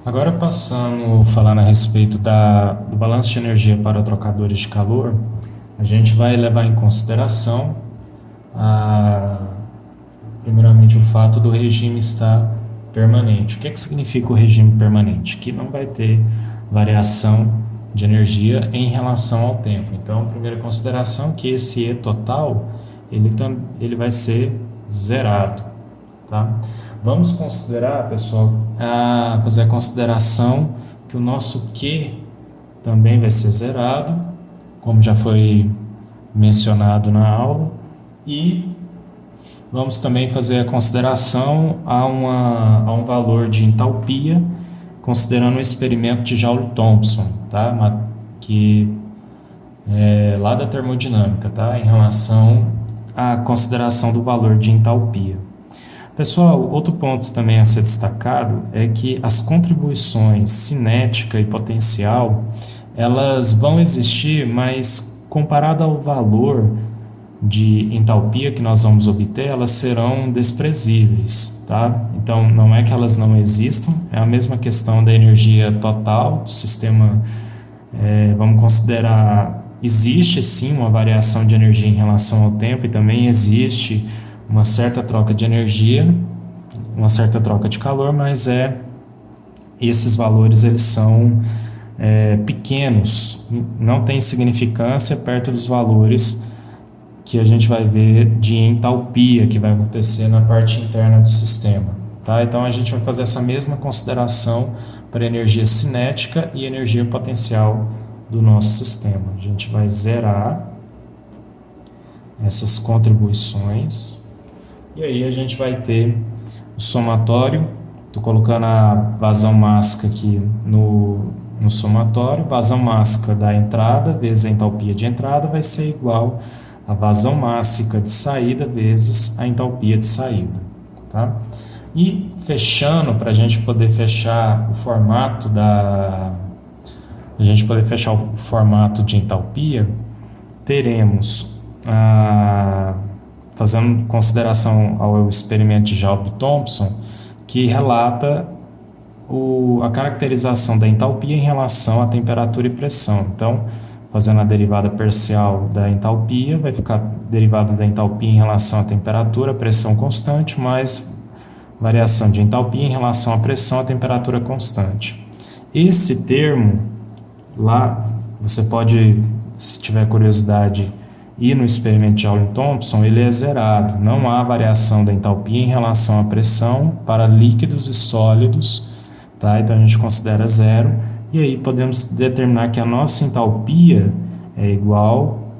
Agora passando, falando a respeito do balanço de energia para trocadores de calor, a gente vai levar em consideração, a, primeiramente, o fato do regime estar permanente. O que significa o regime permanente? Que não vai ter variação de energia em relação ao tempo. Então, primeira consideração que esse E total, ele vai ser zerado, tá? Vamos considerar, pessoal, fazer a consideração que o nosso Q também vai ser zerado, como já foi mencionado na aula, e vamos também fazer a consideração a um valor de entalpia, considerando o experimento de Joule-Thomson, tá? Que é lá da termodinâmica, tá? Em relação à consideração do valor de entalpia. Pessoal, outro ponto também a ser destacado é que as contribuições cinética e potencial, elas vão existir, mas comparado ao valor de entalpia que nós vamos obter, elas serão desprezíveis, tá? Então, não é que elas não existam, é a mesma questão da energia total do sistema. Vamos considerar, existe sim uma variação de energia em relação ao tempo e também existe uma certa troca de energia, uma certa troca de calor, mas esses valores eles são pequenos, não tem significância perto dos valores que a gente vai ver de entalpia que vai acontecer na parte interna do sistema, tá? Então a gente vai fazer essa mesma consideração para energia cinética e energia potencial do nosso sistema. A gente vai zerar essas contribuições. E aí a gente vai ter o somatório. Estou colocando a vazão mássica aqui no somatório. Vazão mássica da entrada vezes a entalpia de entrada vai ser igual a vazão mássica de saída vezes a entalpia de saída. Tá? E fechando, para a gente poder fechar o formato de entalpia, teremos fazendo consideração ao experimento de Joule-Thomson, que relata a caracterização da entalpia em relação à temperatura e pressão. Então, fazendo a derivada parcial da entalpia, vai ficar derivada da entalpia em relação à temperatura, pressão constante, mais variação de entalpia em relação à pressão, à temperatura constante. Esse termo, lá, você pode, se tiver curiosidade, e no experimento de Joule-Thomson ele é zerado, não há variação da entalpia em relação à pressão para líquidos e sólidos, tá? Então a gente considera zero, e aí podemos determinar que a nossa entalpia é igual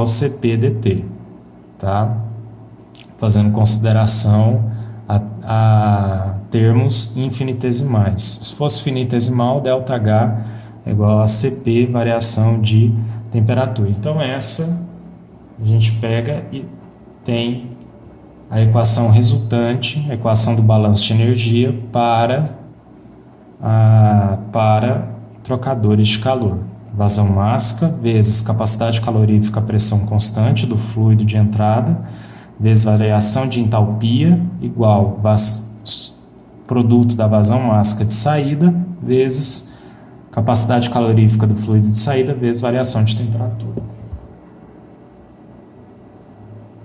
Cp dt, tá? Fazendo consideração a termos infinitesimais. Se fosse finitesimal, ΔH é igual a Cp variação de temperatura. Então essa a gente pega e tem a equação resultante, a equação do balanço de energia para trocadores de calor. Vazão mássica vezes capacidade calorífica, pressão constante do fluido de entrada, vezes variação de entalpia, igual produto da vazão mássica de saída, vezes capacidade calorífica do fluido de saída vezes variação de temperatura.